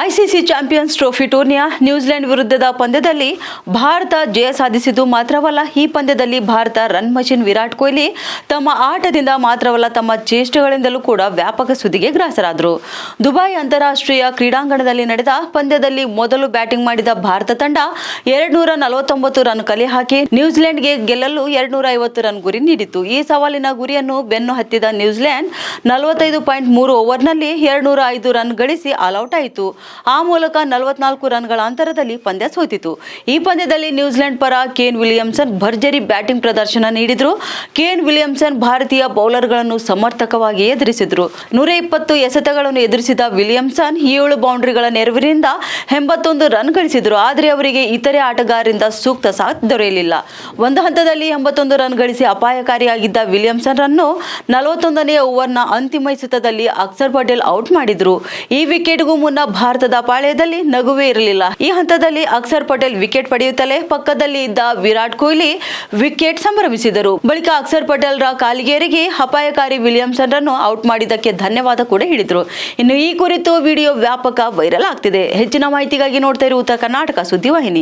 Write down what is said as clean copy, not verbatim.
ICC champions trophy ಟೂರ್ನಿಯ New Zealand ವಿರುದ್ಧದ ಪಂದ್ಯದಲ್ಲಿ ಭಾರತ ಜಯ ಸಾಧಿಸಿದ್ದು ಮಾತ್ರವಲ್ಲ, ಈ ಪಂದ್ಯದಲ್ಲಿ ಭಾರತ ರನ್ ಮಷಿನ್ ವಿರಾಟ್ ಕೊಹ್ಲಿ ತಮ್ಮ ಆಟದಿಂದ ಮಾತ್ರವಲ್ಲ ತಮ್ಮ ಚೇಷ್ಟೆಗಳಿಂದಲೂ ಕೂಡ ವ್ಯಾಪಕ ಸುದ್ದಿಗೆ ಗ್ರಾಸರಾದರು. ದುಬೈ ಅಂತಾರಾಷ್ಟ್ರೀಯ ಕ್ರೀಡಾಂಗಣದಲ್ಲಿ ನಡೆದ ಪಂದ್ಯದಲ್ಲಿ ಮೊದಲು ಬ್ಯಾಟಿಂಗ್ ಮಾಡಿದ ಭಾರತ ತಂಡ 249 ರನ್ ಕಲೆ ಹಾಕಿ ನ್ಯೂಜಿಲೆಂಡ್ಗೆ ಗೆಲ್ಲಲು 250 ರನ್ ಗುರಿ ನೀಡಿತು. ಈ ಸವಾಲಿನ ಗುರಿಯನ್ನು ಬೆನ್ನು ಹತ್ತಿದ ನ್ಯೂಜಿಲೆಂಡ್ 45.3 ಓವರ್ನಲ್ಲಿ 205 ರನ್ ಗಳಿಸಿ ಆಲ್ಔಟ್ ಆಯಿತು. ಆ ಮೂಲಕ 44 ರನ್ಗಳ ಅಂತರದಲ್ಲಿ ಪಂದ್ಯ ಸೋತಿತು. ಈ ಪಂದ್ಯದಲ್ಲಿ ನ್ಯೂಜಿಲೆಂಡ್ ಪರ ಕೇನ್ ವಿಲಿಯಮ್ಸನ್ ಭರ್ಜರಿ ಬ್ಯಾಟಿಂಗ್ ಪ್ರದರ್ಶನ ನೀಡಿದ್ರು. ಕೇನ್ ವಿಲಿಯಮ್ಸನ್ ಭಾರತೀಯ ಬೌಲರ್ಗಳನ್ನು ಸಮರ್ಥಕವಾಗಿ ಎದುರಿಸಿದ್ರು. 120 ಎಸೆತಗಳನ್ನು ಎದುರಿಸಿದ ವಿಲಿಯಮ್ಸನ್ 7 ಬೌಂಡರಿಗಳ ನೆರವಿನಿಂದ 81 ರನ್ ಗಳಿಸಿದ್ರು. ಆದರೆ ಅವರಿಗೆ ಇತರೆ ಆಟಗಾರರಿಂದ ಸೂಕ್ತ ಸಾಥ್ ದೊರೆಯಲಿಲ್ಲ. ಒಂದು ಹಂತದಲ್ಲಿ 81 ರನ್ ಗಳಿಸಿ ಅಪಾಯಕಾರಿಯಾಗಿದ್ದ ವಿಲಿಯಮ್ಸನ್ ರನ್ನು 41ನೇ ಓವರ್ನ ಅಂತಿಮ ಎಸೆತದಲ್ಲಿ ಅಕ್ಷರ್ ಪಟೇಲ್ ಔಟ್ ಮಾಡಿದ್ರು. ಈ ವಿಕೆಟ್ಗೂ ಮುನ್ನ ಭಾರತದ ಪಾಳ್ಯದಲ್ಲಿ ನಗುವೇ ಇರಲಿಲ್ಲ. ಈ ಹಂತದಲ್ಲಿ ಅಕ್ಷರ್ ಪಟೇಲ್ ವಿಕೆಟ್ ಪಡೆಯುತ್ತಲೇ ಪಕ್ಕದಲ್ಲಿ ಇದ್ದ ವಿರಾಟ್ ಕೊಹ್ಲಿ ವಿಕೆಟ್ ಸಂಭ್ರಮಿಸಿದರು. ಬಳಿಕ ಅಕ್ಷರ್ ಪಟೇಲ್ ರ ಕಾಲಿಗೇರಿಗೆ ಅಪಾಯಕಾರಿ ವಿಲಿಯಮ್ಸನ್ ರನ್ನು ಔಟ್ ಮಾಡಿದ್ದಕ್ಕೆ ಧನ್ಯವಾದ ಕೂಡ ಹೇಳಿದ್ರು. ಇನ್ನು ಈ ಕುರಿತು ವಿಡಿಯೋ ವ್ಯಾಪಕ ವೈರಲ್ ಆಗ್ತಿದೆ. ಹೆಚ್ಚಿನ ಮಾಹಿತಿಗಾಗಿ ನೋಡ್ತಾ ಇರಿ ಉತ್ತರ ಕರ್ನಾಟಕ ಸುದ್ದಿವಾಹಿನಿ.